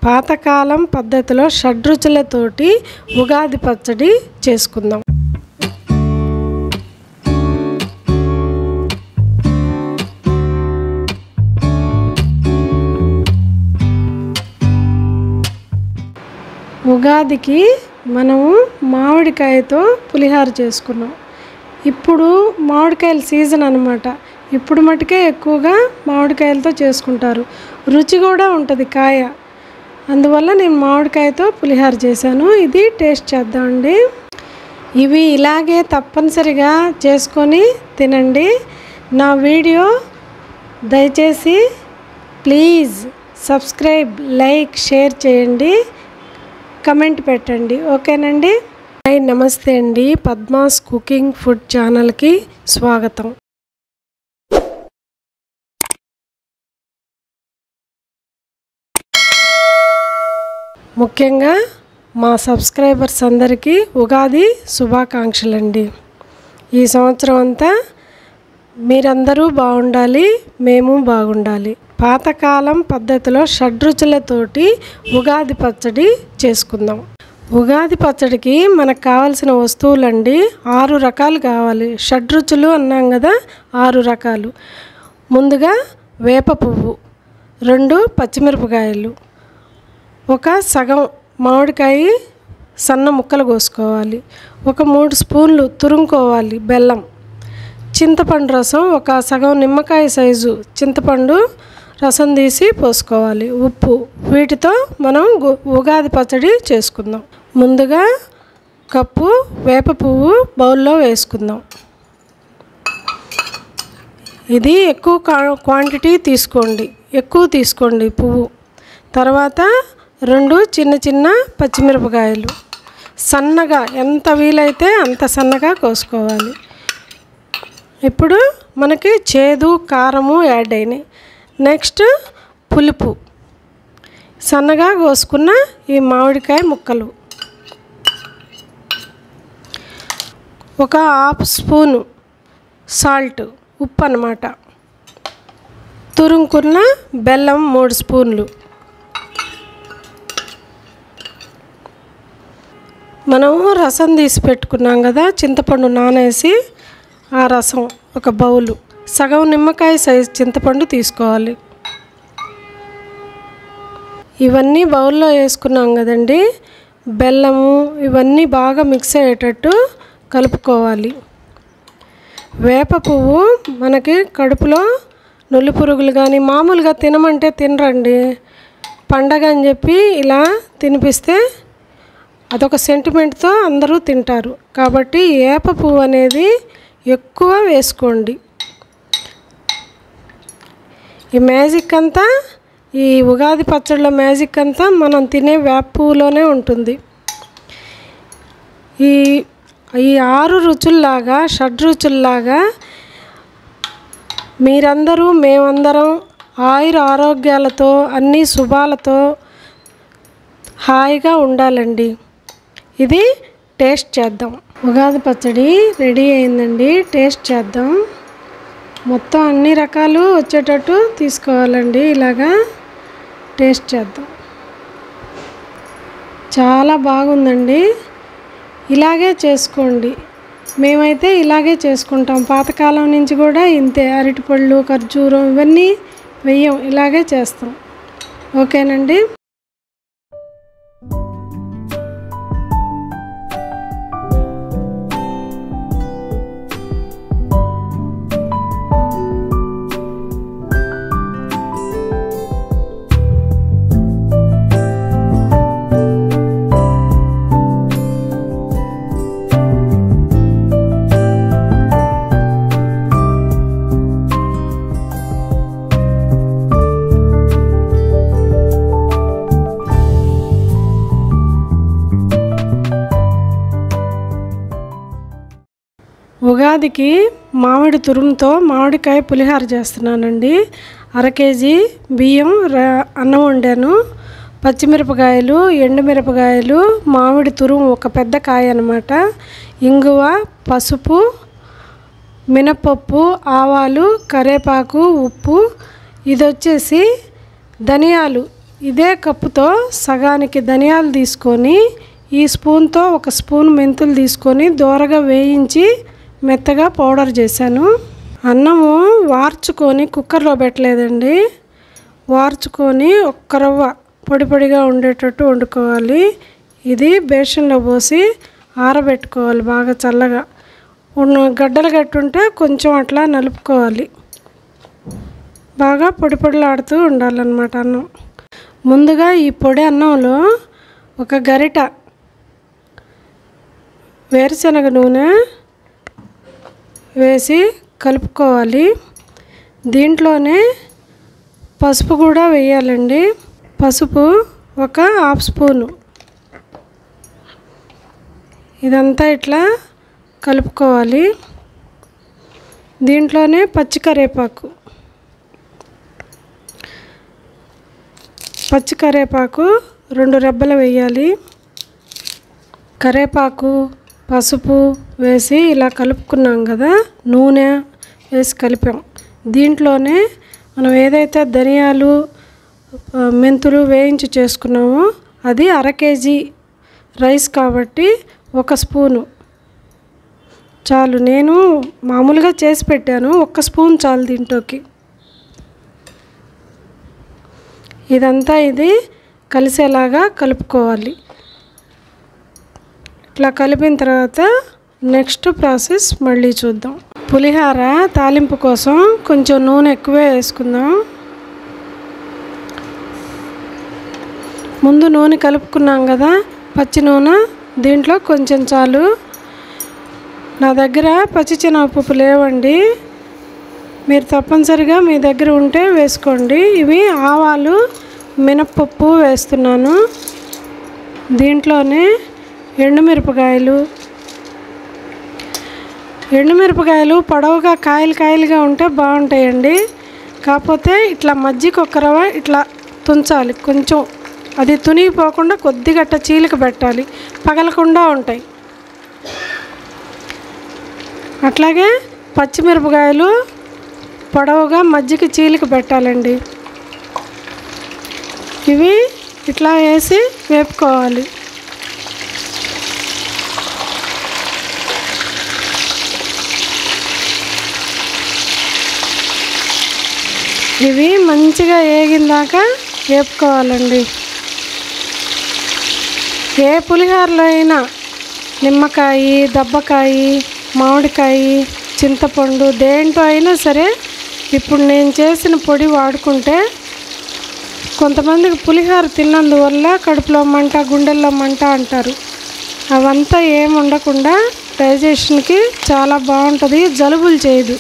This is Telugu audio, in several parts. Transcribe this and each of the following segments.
పాతకాలం పద్ధతిలో షడ్రుచులతోటి ఉగాది పచ్చడి చేసుకుందాం. ఉగాదికి మనము మామిడికాయతో పులిహార చేసుకున్నాం. ఇప్పుడు మామిడికాయల సీజన్ అన్నమాట. ఇప్పుడు మటుకే ఎక్కువగా మామిడికాయలతో చేసుకుంటారు. రుచి కూడా ఉంటుంది కాయ. అందువల్ల నేను మామిడికాయతో పులిహార చేశాను. ఇది టేస్ట్ చేద్దామండి. ఇవి ఇలాగే తప్పనిసరిగా చేసుకొని తినండి. నా వీడియో దయచేసి ప్లీజ్ సబ్స్క్రైబ్, లైక్, షేర్ చేయండి, కమెంట్ పెట్టండి. ఓకేనండి. హాయ్, నమస్తే అండి. పద్మాస్ కుకింగ్ ఫుడ్ ఛానల్కి స్వాగతం. ముఖ్యంగా మా సబ్స్క్రైబర్స్ అందరికీ ఉగాది శుభాకాంక్షలండి. ఈ సంవత్సరం అంతా మీరందరూ బాగుండాలి, మేము బాగుండాలి. పాతకాలం పద్ధతిలో షడ్రుచులతోటి ఉగాది పచ్చడి చేసుకుందాం. ఉగాది పచ్చడికి మనకు కావాల్సిన వస్తువులండి 6 రకాలు కావాలి. షడ్రుచులు అన్నాం కదా, 6 రకాలు. ముందుగా వేప పువ్వు, 2 పచ్చిమిరపకాయలు, ఒక సగం మామిడికాయ సన్న ముక్కలు కోసుకోవాలి, ఒక 3 స్పూన్లు తురుముకోవాలి బెల్లం, చింతపండు రసం, ఒక సగం నిమ్మకాయ సైజు చింతపండు రసం తీసి పోసుకోవాలి, ఉప్పు. వీటితో మనం ఉగాది పచ్చడి చేసుకుందాం. ముందుగా కప్పు వేప పువ్వు బౌల్లో వేసుకుందాం. ఇది ఎక్కువ క్వాంటిటీ తీసుకోండి, ఎక్కువ తీసుకోండి పువ్వు. తర్వాత 2 చిన్న చిన్న పచ్చిమిరపకాయలు సన్నగా, ఎంత వీలైతే అంత సన్నగా కోసుకోవాలి. ఇప్పుడు మనకి చేదు, కారము యాడ్ అయినాయి. నెక్స్ట్ పులుపు, సన్నగా కోసుకున్న ఈ మామిడికాయ ముక్కలు, ఒక 1/2 స్పూను సాల్ట్, ఉప్పు అన్నమాట, తురుముకున్న బెల్లం 3 స్పూన్లు. మనం రసం తీసి పెట్టుకున్నాం కదా, చింతపండు నానేసి ఆ రసం ఒక బౌలు, సగం నిమ్మకాయ సైజు చింతపండు తీసుకోవాలి. ఇవన్నీ బౌల్లో వేసుకున్నాం కదండి. బెల్లము ఇవన్నీ బాగా మిక్స్ అయ్యేటట్టు కలుపుకోవాలి. వేప పువ్వు మనకి కడుపులో నులి పురుగులు కానీ మామూలుగా తినమంటే తినరండి. పండగ అని చెప్పి ఇలా తినిపిస్తే అదొక సెంటిమెంట్తో అందరూ తింటారు. కాబట్టి వేప పువ్వు అనేది ఎక్కువ వేసుకోండి. ఈ మ్యాజిక్ అంతా, ఈ ఉగాది పచ్చడిలో మ్యాజిక్ అంతా మనం తినే వేప పువ్వులోనే ఉంటుంది. ఈ 6 రుచుల్లాగా, షడ్రుచుల్లాగా మీరందరూ, మేమందరం ఆయుర ఆరోగ్యాలతో, అన్ని శుభాలతో హాయిగా ఉండాలండి. ఇది టేస్ట్ చేద్దాం. ఉగాది పచ్చడి రెడీ అయిందండి. టేస్ట్ చేద్దాం. మొత్తం అన్ని రకాలు వచ్చేటట్టు తీసుకోవాలండి. ఇలాగా టేస్ట్ చేద్దాం. చాలా బాగుందండి. ఇలాగే చేసుకోండి. మేమైతే ఇలాగే చేసుకుంటాం. పాతకాలం నుంచి కూడా ఇంతే. అరటిపళ్ళు, ఖర్జూరం ఇవన్నీ వెయ్యం, ఇలాగే చేస్తాం. ఓకేనండి. ఉగాదికి మామిడి తురుముతో మామిడికాయ పులిహార చేస్తున్నానండి. 1/2 కేజీ బియ్యం అన్నం వండాను. పచ్చిమిరపకాయలు, ఎండుమిరపకాయలు, మామిడి తురుము ఒక పెద్ద కాయ అన్నమాట, ఇంగువ, పసుపు, మినపప్పు, ఆవాలు, కరేపాకు, ఉప్పు. ఇది వచ్చేసి ధనియాలు. ఇదే కప్పుతో సగానికి ధనియాలు తీసుకొని ఈ స్పూన్తో 1 స్పూన్ మెంతులు తీసుకొని దోరగా వేయించి మెత్తగా పౌడర్ చేశాను. అన్నము వార్చుకొని కుక్కర్లో పెట్టలేదండి, వార్చుకొని ఒక్క రవ్వ పొడి పొడిగా ఉండేటట్టు వండుకోవాలి. ఇది బేషన్లో పోసి ఆరబెట్టుకోవాలి. బాగా చల్లగా గడ్డలు కట్టుంటే కొంచెం అట్లా నలుపుకోవాలి. బాగా పొడి పొడిలాడుతూ ఉండాలన్నమాట అన్నం. ముందుగా ఈ పొడి అన్నంలో 1 గరిట వేరుశనగ నూనె వేసి కలుపుకోవాలి. దీంట్లోనే పసుపు కూడా వేయాలండి. పసుపు 1 హాఫ్ స్పూను. ఇదంతా ఇట్లా కలుపుకోవాలి. దీంట్లోనే పచ్చికరేపాకు 2 రెబ్బలు వేయాలి. కరేపాకు పసుపు వేసి ఇలా కలుపుకున్నాం కదా, నూనె వేసి కలిపాం. దీంట్లోనే మనం ఏదైతే ధనియాలు మెంతులు వేయించి చేసుకున్నామో అది 1/2 కేజీ రైస్ కాబట్టి 1 స్పూను చాలు. నేను మామూలుగా చేసి పెట్టాను, 1 స్పూన్ చాలు దీంట్లోకి. ఇదంతా ఇది కలిసేలాగా కలుపుకోవాలి. ఇట్లా కలిపిన తర్వాత నెక్స్ట్ ప్రాసెస్ మళ్ళీ చూద్దాం. పులిహోర తాలింపు కోసం కొంచెం నూనె ఎక్కువే వేసుకుందాం. ముందు నూనె కలుపుకున్నాం కదా, పచ్చి నూనె దీంట్లో కొంచెం చాలు. నా దగ్గర పచ్చిశనగపప్పు లేవండి, మీరు తప్పనిసరిగా మీ దగ్గర ఉంటే వేసుకోండి. ఇవి ఆవాలు మినప్పప్పు వేస్తున్నాను. దీంట్లోనే ఎండుమిరపకాయలు పొడవుగా కాయలుగా ఉంటే బాగుంటాయండి. కాకపోతే ఇట్లా మజ్జిగ ఒక్కరవ ఇట్లా తుంచాలి. కొంచెం అది తునిగిపోకుండా కొద్దిగా అట్ట చీలిక పెట్టాలి, పగలకుండా ఉంటాయి. అట్లాగే పచ్చిమిరపకాయలు పొడవుగా మజ్జిగ చీలిక పెట్టాలండి. ఇవి ఇట్లా వేసి వేపుకోవాలి. ఇవి మంచిగా వేగిందాక వేపుకోవాలండి. ఏ పులిహోరలో అయినా నిమ్మకాయ, దబ్బకాయ, మామిడికాయ, చింతపండు దేంట్లో అయినా సరే ఇప్పుడు నేను చేసిన పొడి వాడుకుంటే, కొంతమందికి పులిహోర తిన్నందువల్ల కడుపులో మంట, గుండెల్లో మంట అంటారు. అవంతా ఏమి ఉండకుండా డైజెషన్కి చాలా బాగుంటుంది, జలుబులు చేయదు.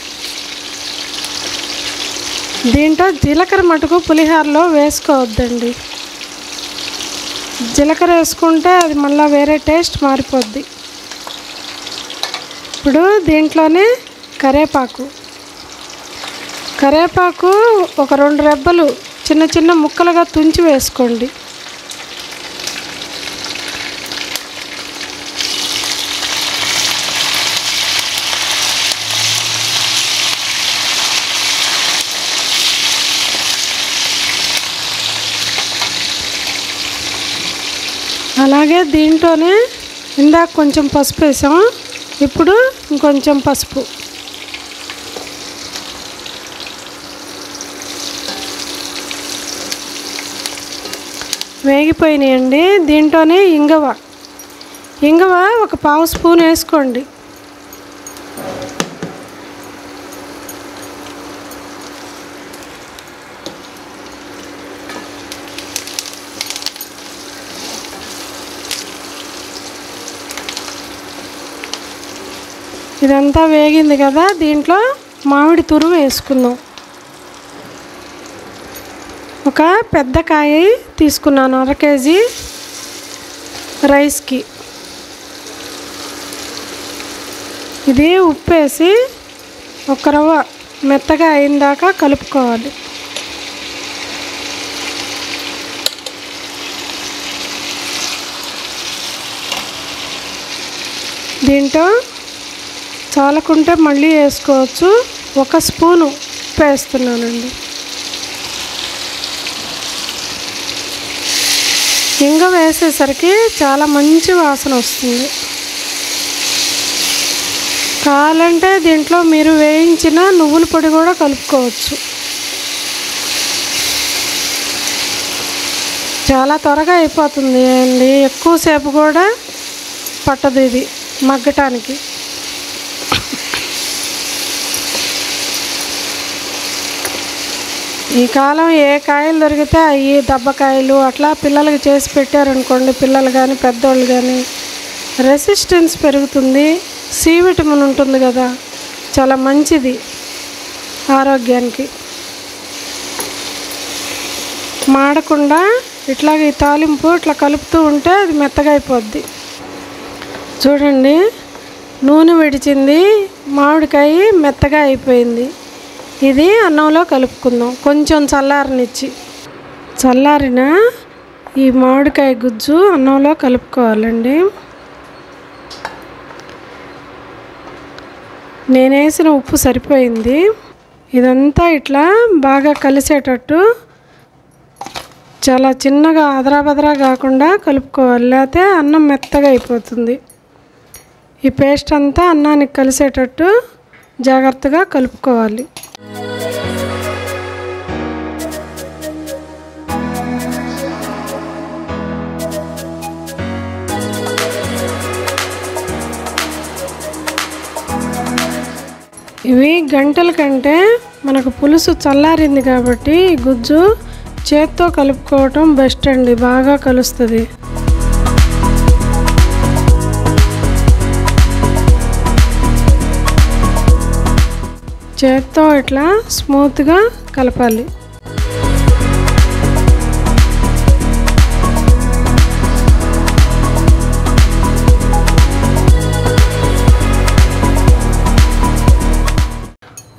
దీంట్లో జీలకర్ర మటుకు పులిహోరలో వేసుకోవద్దండి. జీలకర్ర వేసుకుంటే అది మళ్ళీ వేరే టేస్ట్ మారిపోద్ది. ఇప్పుడు దీంట్లోనే కరేపాకు ఒక 2 రెబ్బలు చిన్న చిన్న ముక్కలుగా తుంచి వేసుకోండి. అలాగే దీంట్లోనే ఇందాక కొంచెం పసుపు వేసాం, ఇప్పుడు ఇంకొంచెం పసుపు. వేగిపోయినాయండి. దీంట్లోనే ఇంగువ ఒక 1/2 స్పూన్ వేసుకోండి. ఇదంతా వేగింది కదా, దీంట్లో మామిడి తురుము వేసుకుందాం. ఒక పెద్ద కాయ తీసుకున్నాను 1/2 కేజీ రైస్కి. ఇది ఉప్పు వేసి 1 రవ్వ మెత్తగా అయిందాక కలుపుకోవాలి. దీంట్లో చాలకుంటే మళ్ళీ వేసుకోవచ్చు. 1 స్పూను ఉప్పు వేస్తున్నానండి. ఇంగ వేసేసరికి చాలా మంచి వాసన వస్తుంది. కావాలంటే దీంట్లో మీరు వేయించిన నువ్వుల పొడి కూడా కలుపుకోవచ్చు. చాలా త్వరగా అయిపోతుంది అండి, ఎక్కువసేపు కూడా పట్టదు ఇది మగ్గటానికి. ఈ కాలం ఏ కాయలు దొరికితే అవి దబ్బకాయలు అట్లా పిల్లలకి చేసి పెట్టారనుకోండి, పిల్లలు కానీ పెద్దోళ్ళు కానీ రెసిస్టెన్స్ పెరుగుతుంది. సి విటమిన్ ఉంటుంది కదా, చాలా మంచిది ఆరోగ్యానికి. మాడకుండా ఇట్లాగ ఈ తాలింపు ఇట్లా కలుపుతూ ఉంటే అది మెత్తగా అయిపోద్ది. చూడండి, నూనె విడిచింది, మామిడికాయ మెత్తగా అయిపోయింది. ఇది అన్నంలో కలుపుకుందాం. కొంచెం చల్లారనిచ్చి, చల్లారిన ఈ మామిడికాయ గుజ్జు అన్నంలో కలుపుకోవాలండి. నేను వేసిన ఉప్పు సరిపోయింది. ఇదంతా ఇట్లా బాగా కలిసేటట్టు చాలా చిన్నగా అదరాబదరా కాకుండా కలుపుకోవాలి, లేకపోతే అన్నం మెత్తగా అయిపోతుంది. ఈ పేస్ట్ అంతా అన్నానికి కలిసేటట్టు జాగ్రత్తగా కలుపుకోవాలి. ఇవి గంటల కంటే మనకు పులుసు చల్లారింది కాబట్టి గుజ్జు చేత్తో కలుపుకోవటం బెస్ట్ అండి, బాగా కలుస్తుంది. చేత్తో ఇట్లా స్మూత్గా కలపాలి.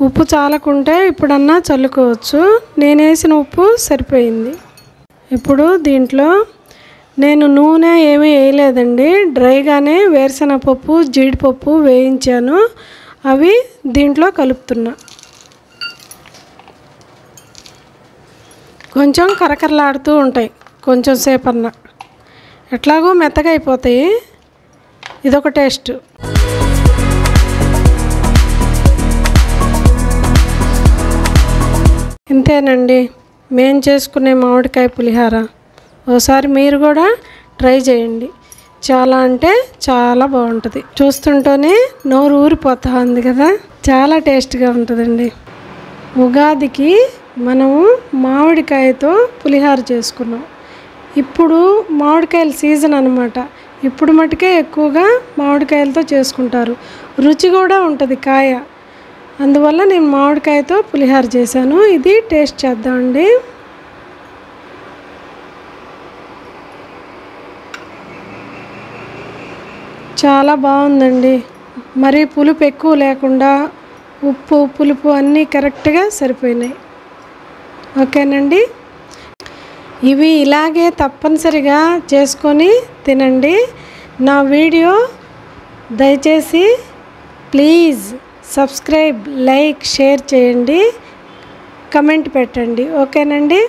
ఉప్పు చాలకుంటే ఇప్పుడన్నా చల్లుకోవచ్చు. నేను వేసిన ఉప్పు సరిపోయింది. ఇప్పుడు దీంట్లో నేను నూనె ఏమీ వేయలేదండి, డ్రైగానే వేరుశనగపప్పు జీడిపప్పు వేయించాను, అవి దీంట్లో కలుపుతున్నా. కొంచెం కరకరలాడుతూ ఉంటాయి, కొంచెం సేపన్నా ఎట్లాగో మెత్తగా అయిపోతాయి. ఇదొక టేస్ట్. ఇంతేనండి మేము చేసుకునే మామిడికాయ పులిహోర. ఒకసారి మీరు కూడా ట్రై చేయండి, చాలా అంటే చాలా బాగుంటుంది. చూస్తుంటేనే నోరు ఊరిపోతా ఉంది కదా, చాలా టేస్ట్గా ఉంటుందండి. ఉగాదికి మనము మామిడికాయతో పులిహోర చేసుకున్నాం. ఇప్పుడు మామిడికాయల సీజన్ అన్నమాట. ఇప్పుడు మటుకే ఎక్కువగా మామిడికాయలతో చేసుకుంటారు, రుచి కూడా ఉంటుంది కాయ. అందువల్ల నేను మామిడికాయతో పులిహోర చేశాను. ఇది టేస్ట్ చేద్దామండి. చాలా బాగుందండి. మరి పులుపు ఎక్కువ లేకుండా ఉప్పు పులుపు అన్నీ కరెక్ట్గా సరిపోయినాయి. ఓకేనండి, ఇవి ఇలాగే తప్పనిసరిగా చేసుకొని తినండి. నా వీడియో దయచేసి ప్లీజ్ సబ్స్క్రైబ్, లైక్, షేర్ చేయండి, కమెంట్ పెట్టండి. ఓకేనండి.